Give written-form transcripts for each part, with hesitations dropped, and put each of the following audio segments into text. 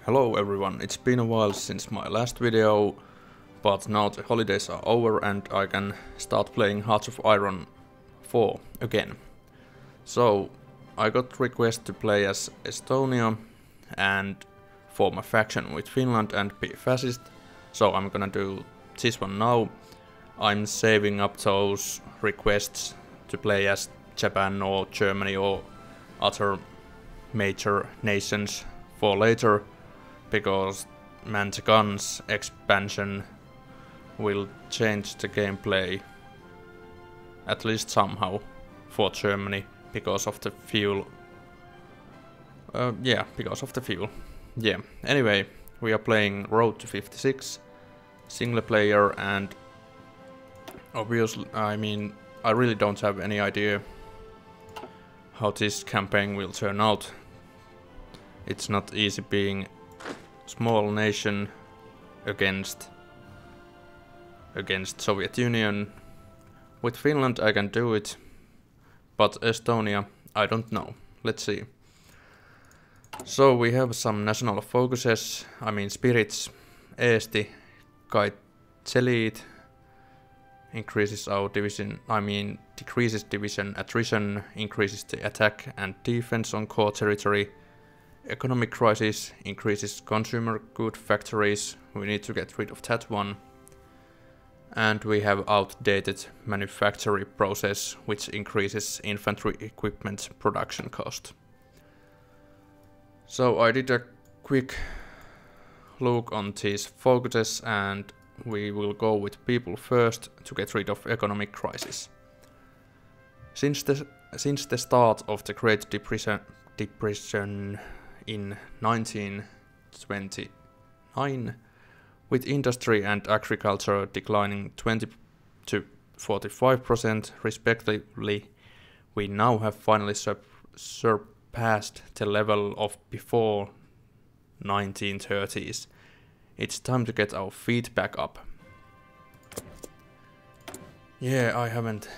Hello everyone, it's been a while since my last video, but now the holidays are over and I can start playing Hearts of Iron 4 again. So I got request to play as Estonia and form a faction with Finland and be fascist, so I'm gonna do this one now. I'm saving up those requests to play as Japan or Germany or other major nations for later, because Man the Guns expansion will change the gameplay at least somehow for Germany because of the fuel. Yeah, anyway, we are playing Road to 56 single player, and obviously, I really don't have any idea how this campaign will turn out. It's not easy being small nation against Soviet Union. With Finland I can do it, but Estonia I don't know. Let's see. So we have some national focuses, spirits, Eesti, Kaitselit, increases our division, decreases division attrition, increases the attack and defense on core territory. Economic crisis increases consumer good factories, we need to get rid of that one. And we have outdated manufacturing process, which increases infantry equipment production cost. So I did a quick look on these focuses, and we will go with people first to get rid of economic crisis. Since the start of the Great Depression in 1929, with industry and agriculture declining 20 to 45% respectively, we now have finally surpassed the level of before 1930s. It's time to get our feet back up. Yeah, I haven't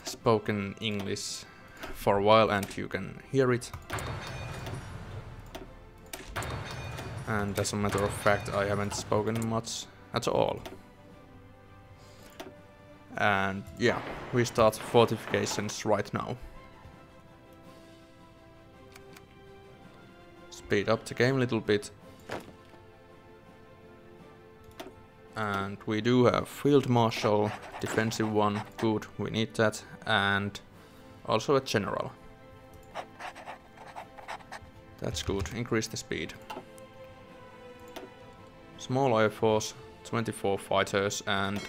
spoken English for a while and you can hear it. And as a matter of fact, I haven't spoken much at all. And yeah, we start fortifications right now. Speed up the game a little bit. And we do have Field Marshal, defensive one, good, we need that, and also a General. That's good, increase the speed. Small Air Force, 24 fighters and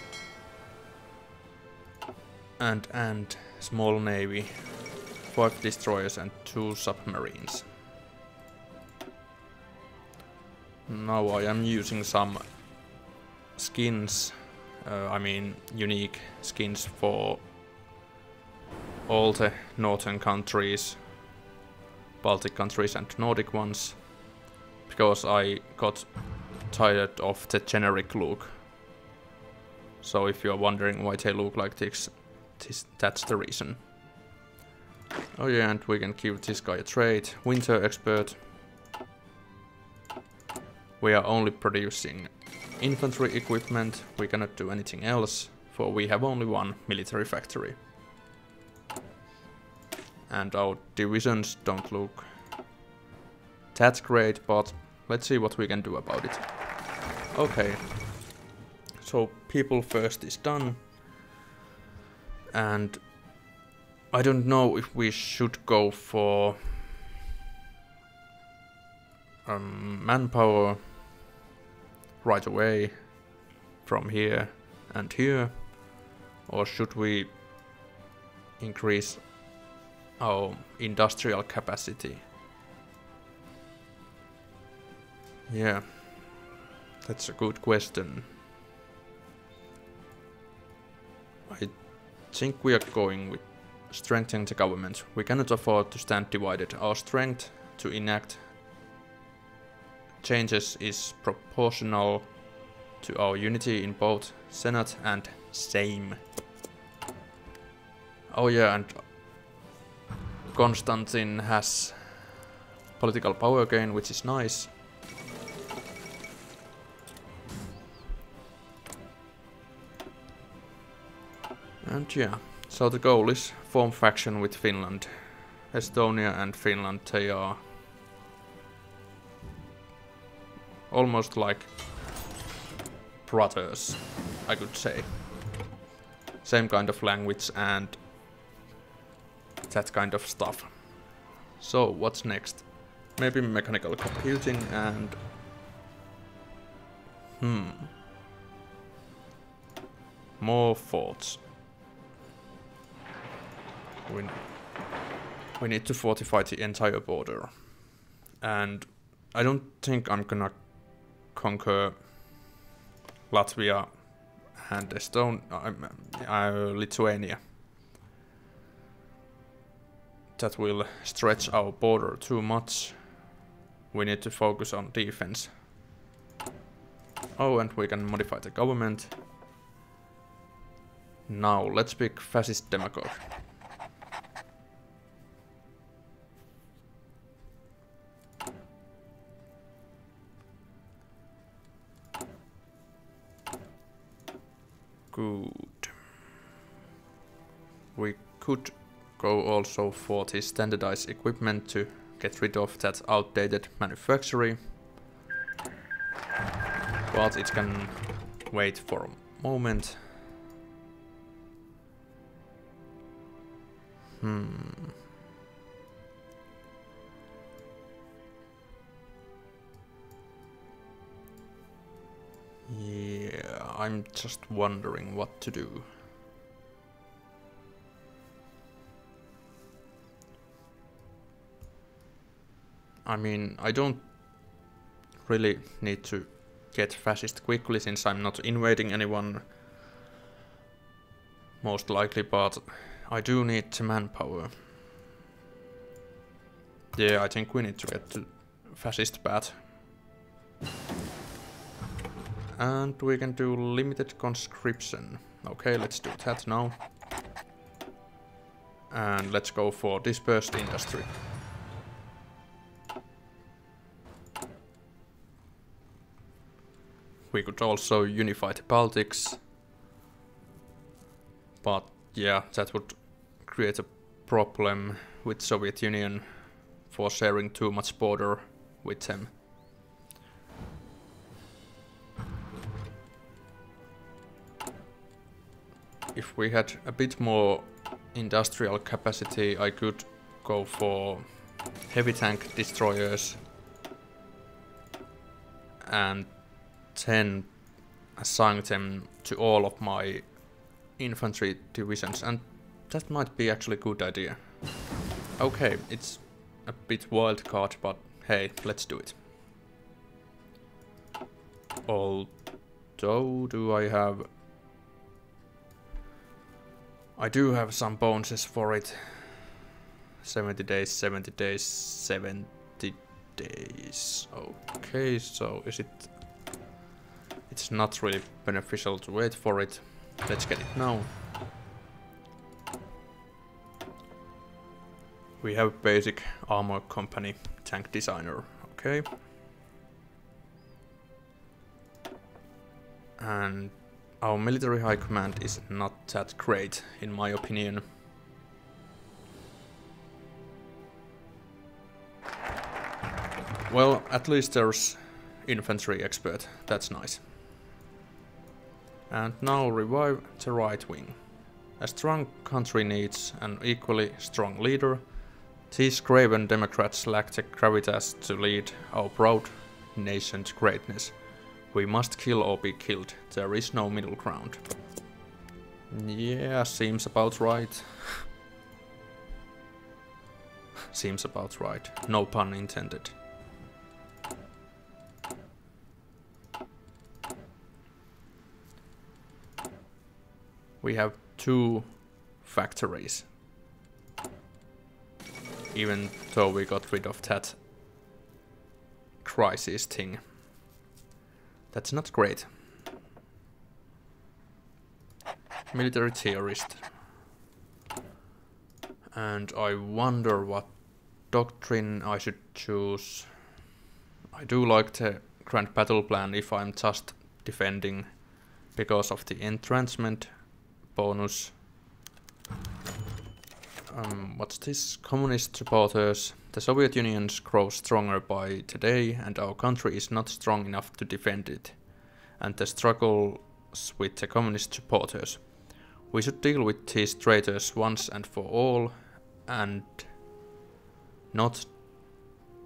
small Navy, 5 destroyers and 2 submarines. Now I am using some skins, unique skins for all the northern countries, Baltic countries and Nordic ones, because I got tired of the generic look. So if you are wondering why they look like this, that's the reason. Oh yeah, and we can give this guy a trade, Winter Expert. We are only producing infantry equipment, we cannot do anything else, for we have only one military factory. And our divisions don't look that great, but let's see what we can do about it. Okay, so people first is done, and I don't know if we should go for manpower right away from here and here, or should we increase our industrial capacity? Yeah, that's a good question. I think we are going with strengthening the government. We cannot afford to stand divided. Our strength to enact changes is proportional to our unity in both Senate and Sejm. Oh yeah, and Konstantin has political power again, which is nice. And yeah, so the goal is form faction with Finland. Estonia and Finland, they are almost like brothers, I could say. Same kind of language and that kind of stuff. So what's next? Maybe mechanical computing and... more forts. We need to fortify the entire border. And I don't think I'm gonna conquer Latvia and Lithuania. That will stretch our border too much. We need to focus on defense. Oh, and we can modify the government. Now let's pick fascist demagogue. Good. We could go also for the standardized equipment to get rid of that outdated manufacturing. But it can wait for a moment. Yeah, I'm just wondering what to do. I mean, I don't really need to get fascist quickly since I'm not invading anyone, most likely, but I do need the manpower. Yeah, I think we need to get to fascist path. And we can do limited conscription. Okay, let's do that now. And let's go for dispersed industry. We could also unify the Baltics. But yeah, that would create a problem with Soviet Union for sharing too much border with them. If we had a bit more industrial capacity, I could go for heavy tank destroyers and then assign them to all of my infantry divisions, and that might be actually a good idea. Okay, it's a bit wild card, but hey, let's do it. Although, I do have some bonuses for it. 70 days, 70 days, 70 days. Okay, so is it... It's not really beneficial to wait for it. Let's get it now. We have basic armor company tank designer. Okay. And our military high command is not that great, in my opinion. Well, at least there's infantry expert. That's nice. And now revive the right wing. A strong country needs an equally strong leader. These craven Democrats lack the gravitas to lead our proud nation to greatness. We must kill or be killed. There is no middle ground. Yeah, seems about right. Seems about right. No pun intended. We have 2 factories. Even though we got rid of that crisis thing. That's not great. Military theorist. And I wonder what doctrine I should choose. I do like the Grand Battle Plan if I'm just defending because of the entrenchment bonus What's this? Communist supporters. The Soviet Union grows stronger by today, and our country is not strong enough to defend it. And the struggles with the communist supporters. We should deal with these traitors once and for all, and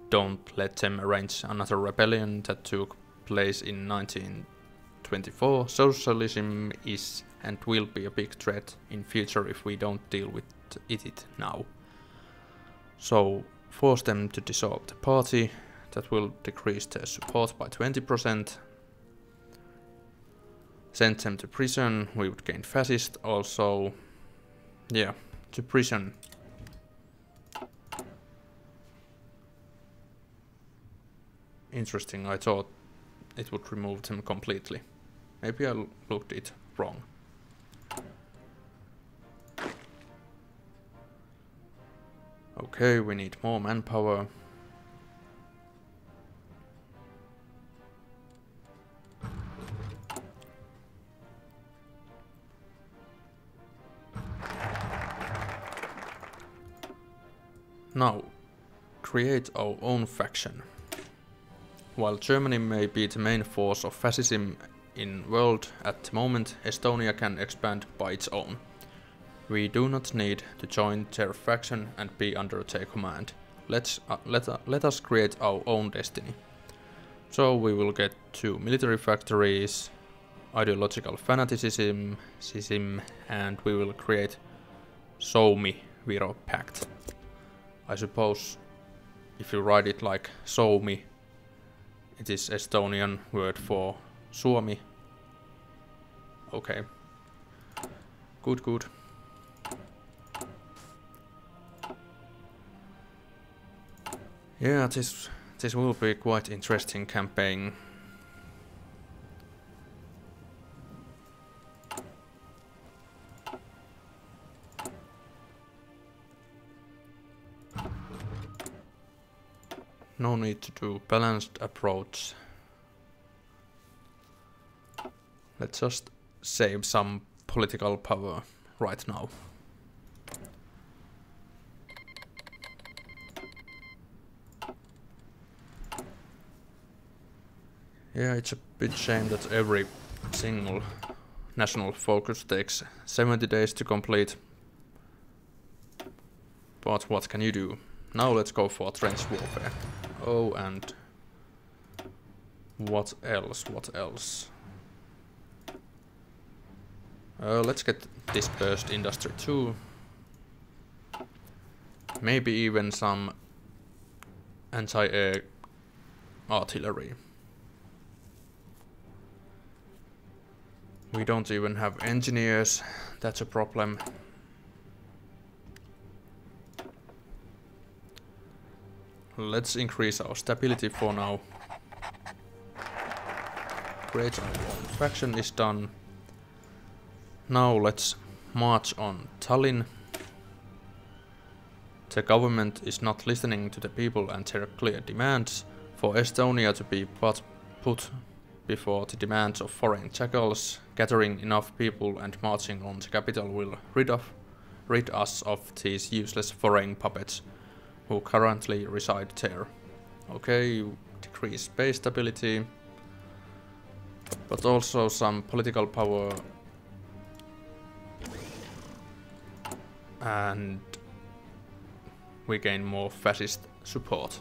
don't let them arrange another rebellion that took place in 1924. Socialism is and will be a big threat in future if we don't deal with it now. So force them to dissolve the party. That will decrease their support by 20%. Send them to prison. We would gain fascist also. Yeah, to prison. Interesting, I thought it would remove them completely. Maybe I looked it wrong. Okay, we need more manpower. Now, create our own faction. While Germany may be the main force of fascism in world at the moment, Estonia can expand by its own. We do not need to join their faction and be under their command. Let us create our own destiny. So we will get 2 military factories, ideological fanaticism, and we will create Suomi-Viro Pact. I suppose if you write it like Suomi, it is Estonian word for Suomi. Okay. Good. Yeah, this will be quite interesting campaign. No need to do balanced approach. Let's just save some political power right now. Yeah, it's a bit shame that every single national focus takes 70 days to complete. But what can you do? Now let's go for trench warfare. Oh, and what else? Let's get dispersed industry too. Maybe even some anti-air artillery. We don't even have engineers, that's a problem. Let's increase our stability for now. Create our own faction is done. Now let's march on Tallinn. The government is not listening to the people and their clear demands for Estonia to be put before the demands of foreign jackals. Gathering enough people and marching on the capital will rid us of these useless foreign puppets who currently reside there. Okay, decrease base stability, but also some political power, and we gain more fascist support.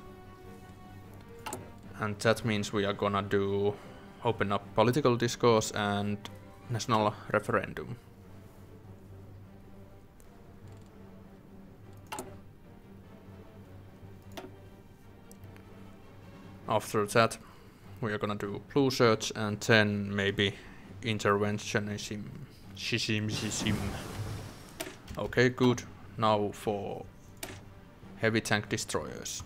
And that means we are gonna open up political discourse and national referendum. After that, we are gonna do blue search and then maybe interventionism. Okay, good. Now for heavy tank destroyers.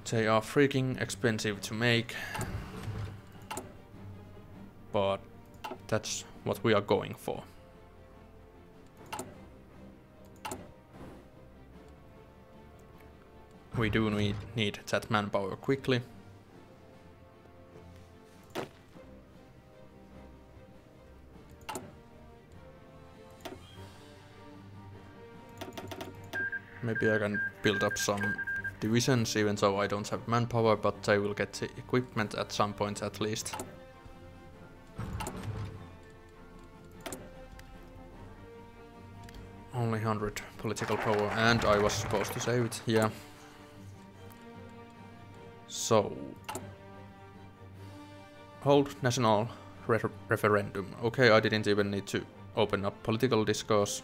They are freaking expensive to make, but that's what we are going for. We do need that manpower quickly. Maybe I can build up some divisions even though I don't have manpower, but they will get the equipment at some point at least. Only 100 political power, and I was supposed to save it, yeah. So, hold national referendum. Okay, I didn't even need to open up political discourse.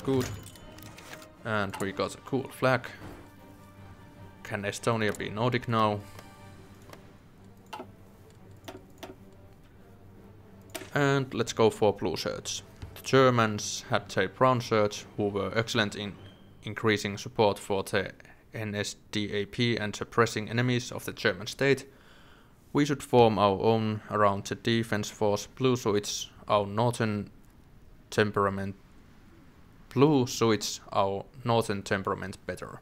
Good. And we got a cool flag. Can Estonia be Nordic now? And let's go for blue shirts. The Germans had their brown shirts, who were excellent in increasing support for the NSDAP and suppressing enemies of the German state. We should form our own around the defense force. Blue suits our northern temperament better.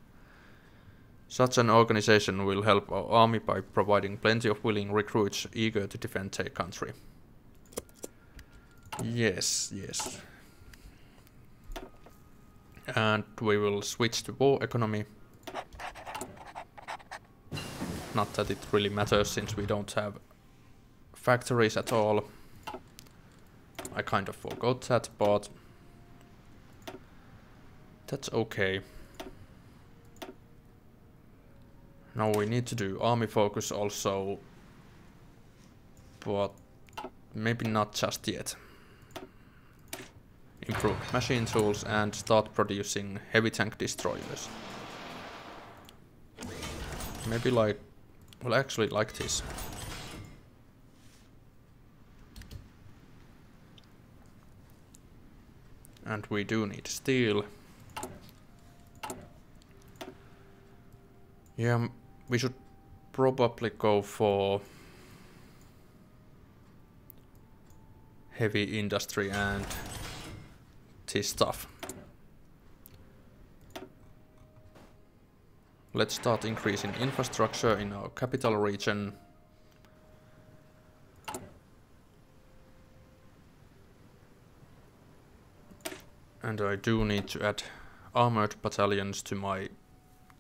Such an organization will help our army by providing plenty of willing recruits eager to defend their country. Yes, yes. And we will switch to war economy. Not that it really matters since we don't have factories at all. I kind of forgot that, but that's okay. Now we need to do army focus also, but maybe not just yet. Improve machine tools and start producing heavy tank destroyers. Maybe like, well, actually like this. And we do need steel. Yeah, we should probably go for heavy industry and this stuff. Let's start increasing infrastructure in our capital region. And I do need to add armored battalions to my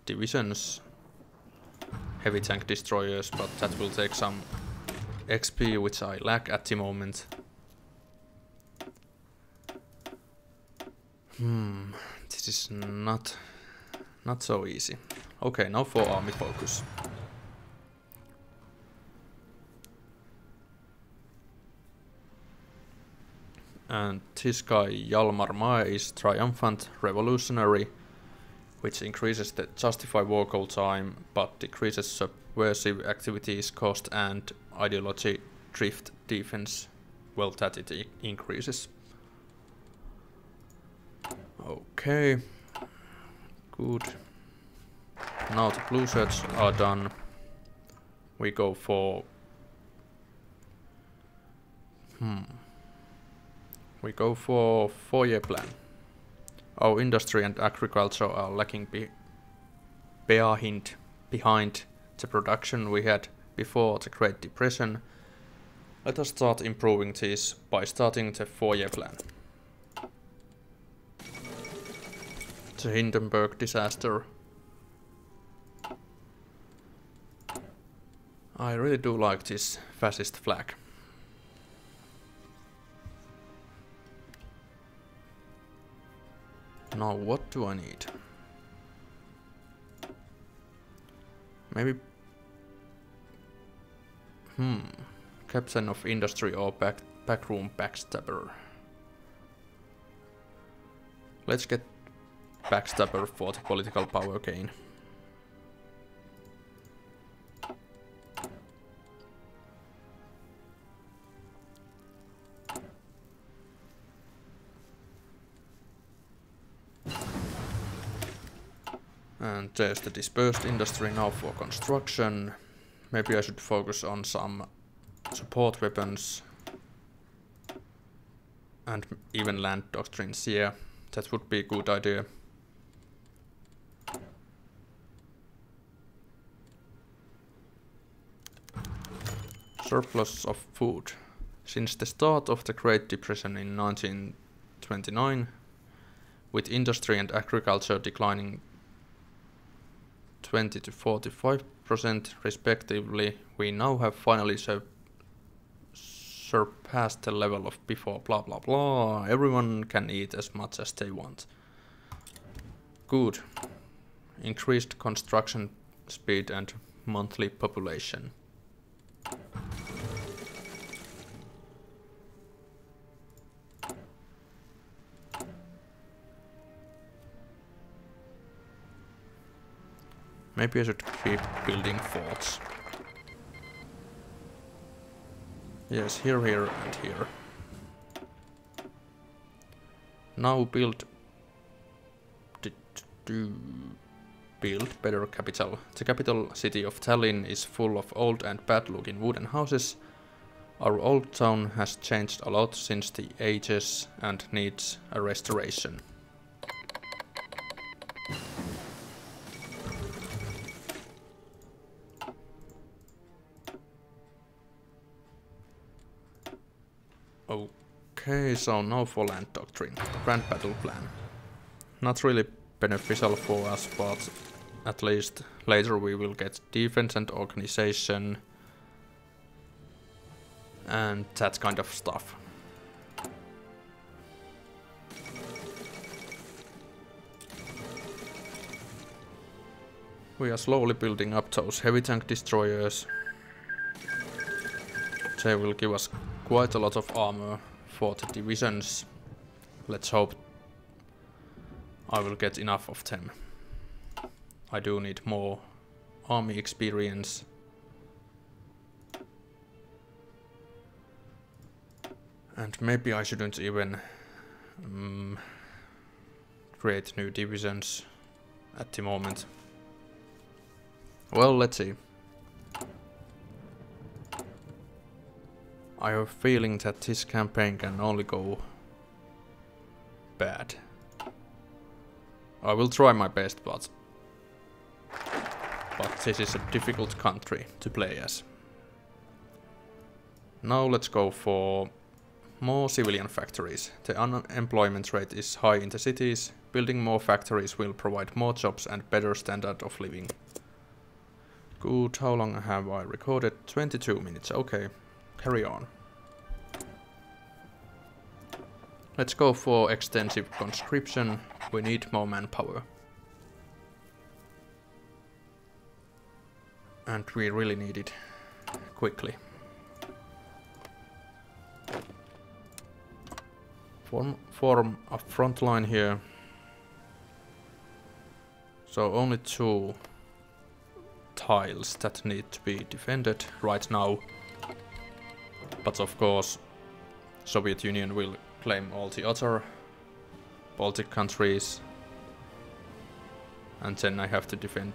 divisions. Heavy tank destroyers, but that will take some XP, which I lack at the moment. This is not so easy. Okay, now for army focus. And this guy Jalmar Mae is triumphant revolutionary, which increases the justify war goal time, but decreases subversive activities cost and ideology drift defense. Well, that it increases. Okay, good. Now the blue shirts are done. We go for we go for 4-year plan. Our industry and agriculture are lagging behind the production we had before the Great Depression. Let us start improving this by starting the 4-year plan. The Hindenburg disaster. I really do like this fascist flag. Now what do I need? Maybe captain of industry or backroom backstabber. Let's get backstabber for the political power gain. And there's the dispersed industry now for construction. Maybe I should focus on some support weapons and even land doctrines. Yeah, that would be a good idea. Surplus of food. Since the start of the Great Depression in 1929, With industry and agriculture declining 20 to 45% respectively, we now have finally surpassed the level of before blah blah blah. Everyone can eat as much as they want. Good. Increased construction speed and monthly population. Maybe I should keep building forts. Yes, here, here, and here. Now build better capital. The capital city of Tallinn is full of old and bad-looking wooden houses. Our old town has changed a lot since the ages and needs a restoration. Okay, so now for land doctrine. Grand battle plan. Not really beneficial for us, but at least later we will get defense and organization and that kind of stuff. We are slowly building up those heavy tank destroyers. They will give us quite a lot of armor for the divisions. Let's hope I will get enough of them. I do need more army experience. And maybe I shouldn't even create new divisions at the moment. Well, let's see. I have a feeling that this campaign can only go bad. I will try my best, but this is a difficult country to play as. Now let's go for more civilian factories. The unemployment rate is high in the cities. Building more factories will provide more jobs and better standard of living. Good, how long have I recorded? 22 minutes, okay. Carry on. Let's go for extensive conscription. We need more manpower. And we really need it quickly. Form a front line here. So only 2 tiles that need to be defended right now. But of course, Soviet Union will claim all the other Baltic countries. And then I have to defend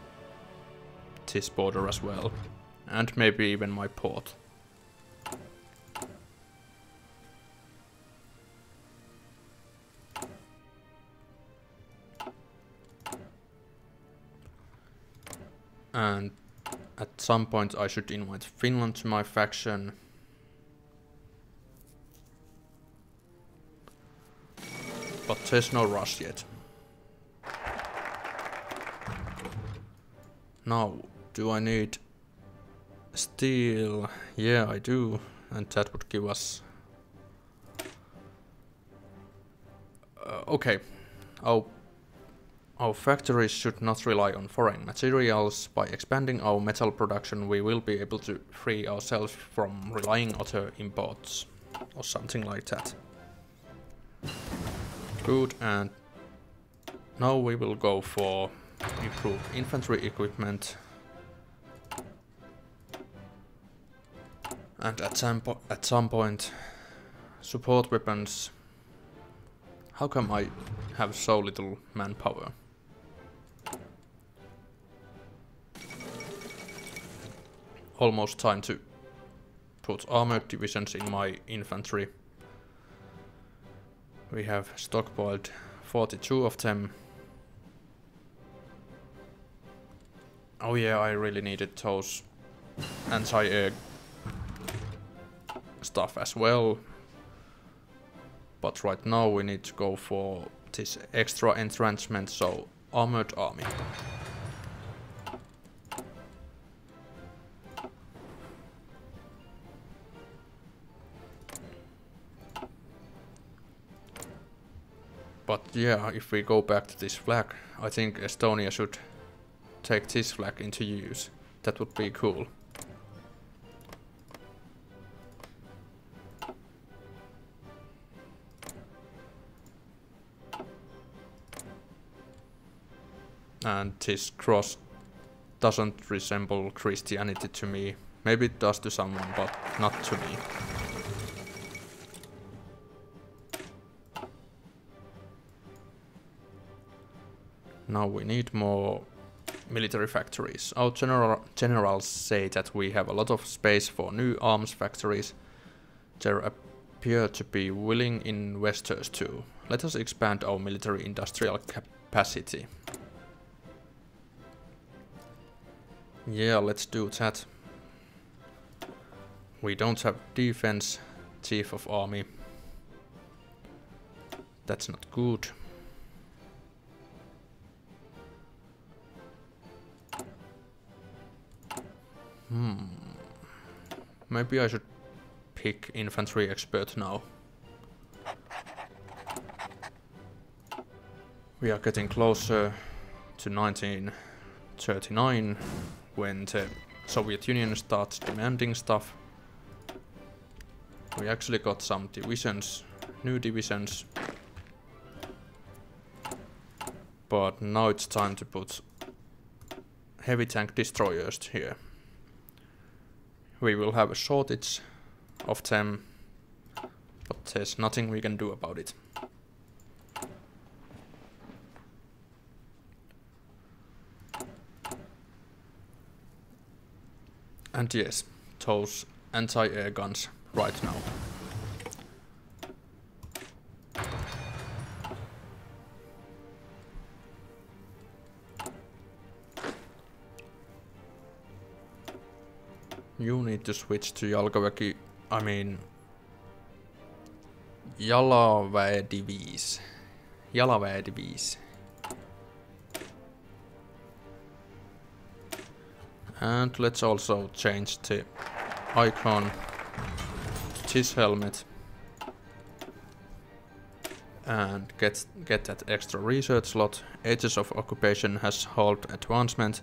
this border as well. And maybe even my port. And at some point I should invite Finland to my faction. But there's no rush yet. Now, do I need steel? Yeah, I do. And that would give us... okay. Our factories should not rely on foreign materials. By expanding our metal production, we will be able to free ourselves from relying on other imports. Or something like that. Good, and now we will go for improved infantry equipment. And at some point, support weapons. How come I have so little manpower? Almost time to put armored divisions in my infantry. We have stockpiled 42 of them. Oh yeah, I really needed those anti-air stuff as well. But right now we need to go for this extra entrenchment, so armored army. But yeah, if we go back to this flag, I think Estonia should take this flag into use. That would be cool. And this cross doesn't resemble Christianity to me. Maybe it does to someone, but not to me. Now we need more military factories. Our generals say that we have a lot of space for new arms factories. There appear to be willing investors too. Let us expand our military industrial capacity. Yeah, let's do that. We don't have defense, chief of army. That's not good. Maybe I should pick infantry expert now. We are getting closer to 1939 when the Soviet Union starts demanding stuff. We actually got some divisions, new divisions. But now it's time to put heavy tank destroyers here. We will have a shortage of them, but there's nothing we can do about it. And yes, those anti-air guns right now. You need to switch to jalkaväki, I mean jalaväediviis. Jalaväediviis. And let's also change the icon to this helmet and get that extra research slot. Ages of Occupation has halted advancement,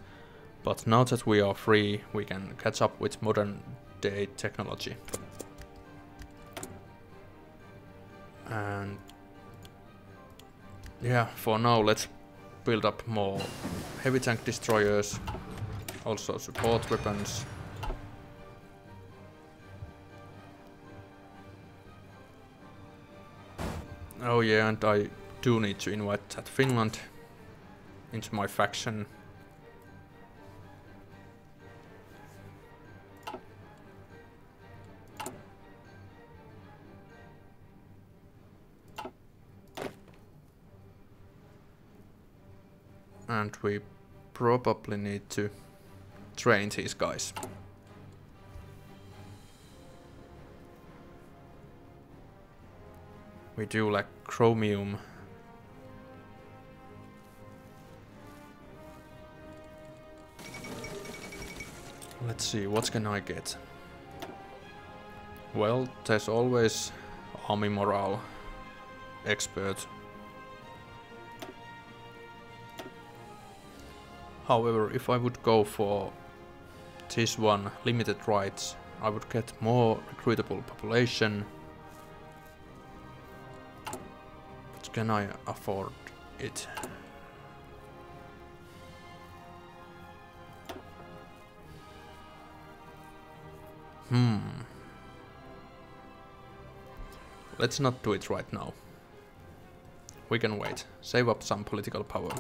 but now that we are free, we can catch up with modern day technology. And yeah, for now let's build up more heavy tank destroyers, also support weapons. Oh yeah, and I do need to invite that Finland into my faction. And we probably need to train these guys. We do like chromium. Let's see, what can I get? Well, there's always army morale expert. However, if I would go for this one, limited rights, I would get more recruitable population. But can I afford it? Let's not do it right now. We can wait. Save up some political power.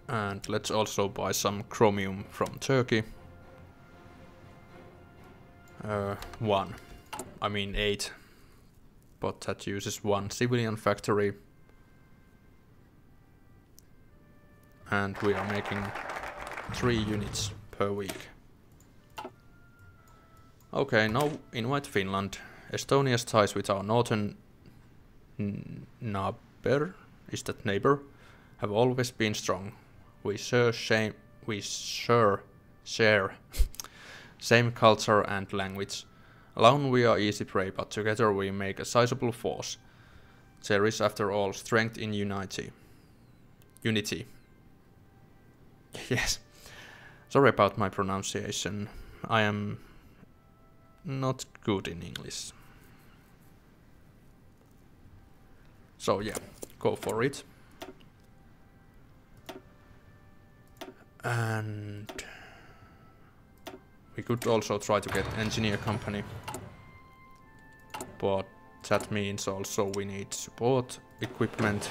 And let's also buy some chromium from Turkey. 1. I mean 8. But that uses 1 civilian factory. And we are making 3 units per week. Okay, now invite Finland. Estonia's ties with our northern neighbor, is that neighbor, have always been strong. We share same culture and language. Alone we are easy prey, but together we make a sizable force. There is, after all, strength in unity. Yes. Sorry about my pronunciation. I am not good in English. So yeah, go for it. And we could also try to get engineer company, but that means also we need support equipment.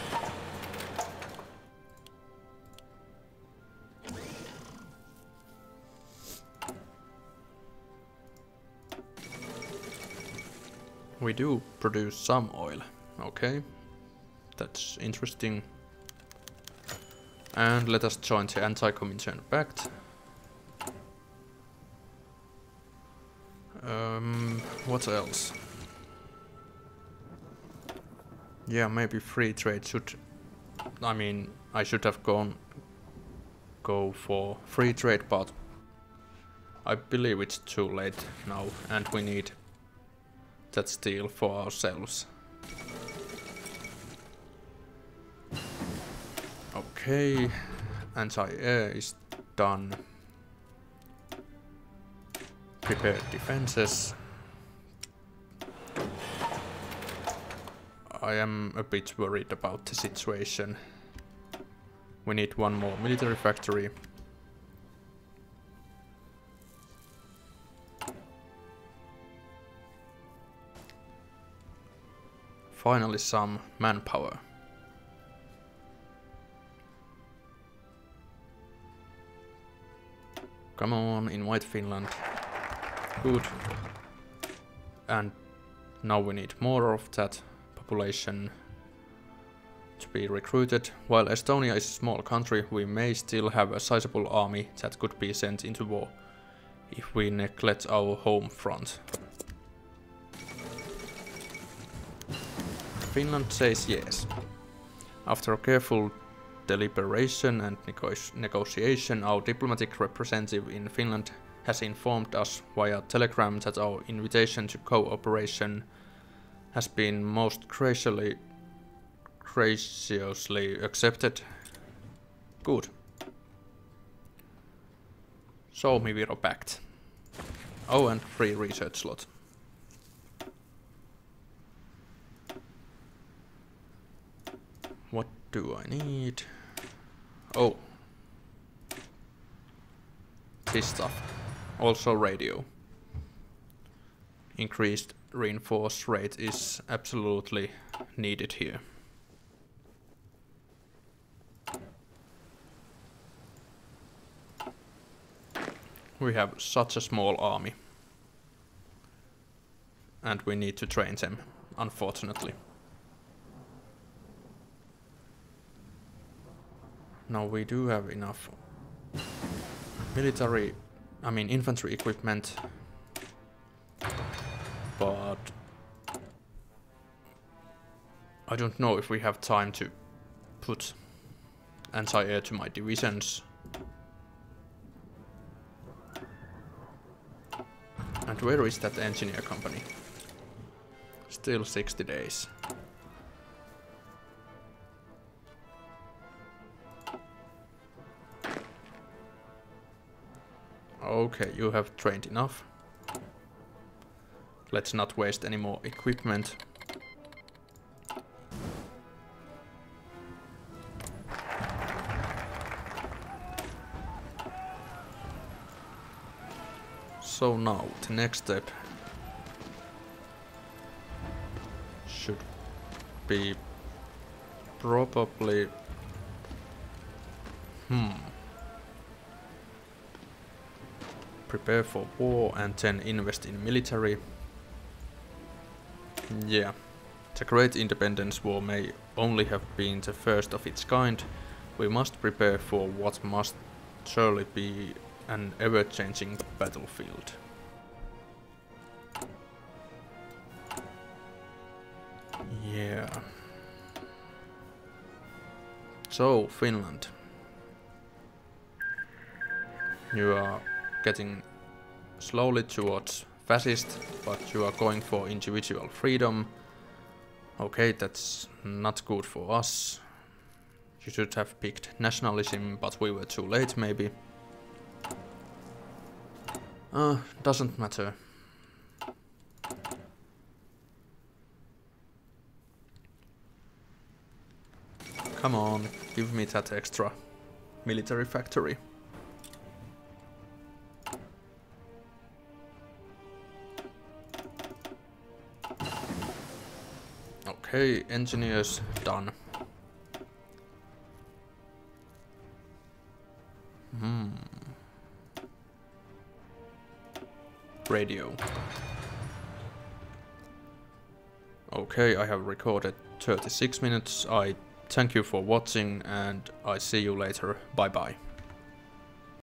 We do produce some oil, okay, that's interesting. And let us join the Anti-Comintern Pact. What else? Yeah, maybe free trade should... I mean, I should have go for free trade, but I believe it's too late now, and we need that steel for ourselves. Okay, anti-air is done. Prepare defenses. I am a bit worried about the situation. We need one more military factory. Finally some manpower. Come on, invite Finland. Good. And now we need more of that population to be recruited. While Estonia is a small country, we may still have a sizable army that could be sent into war if we neglect our home front. Finland says yes. After a careful deliberation and negotiation, our diplomatic representative in Finland has informed us via telegram that our invitation to cooperation has been most graciously accepted. Good. So Miviro pact. Oh, and free research slot. What do I need? Oh. This stuff. Also radio. Increased reinforce rate is absolutely needed here. We have such a small army. And we need to train them, unfortunately. Now we do have enough infantry equipment, but I don't know if we have time to put anti-air to my divisions. And where is that engineer company? Still 60 days. Okay, you have trained enough. Let's not waste any more equipment. So now, the next step should be probably... Prepare for war and then invest in military. Yeah, the Great Independence War may only have been the first of its kind. We must prepare for what must surely be an ever-changing battlefield. Yeah. So, Finland. You are getting slowly towards fascist, but you are going for individual freedom. Okay, that's not good for us. You should have picked nationalism, but we were too late maybe. Doesn't matter. Come on, give me that extra military factory. Okay, engineers done. Radio. Okay, I have recorded 36 minutes. I thank you for watching and I see you later. Bye bye.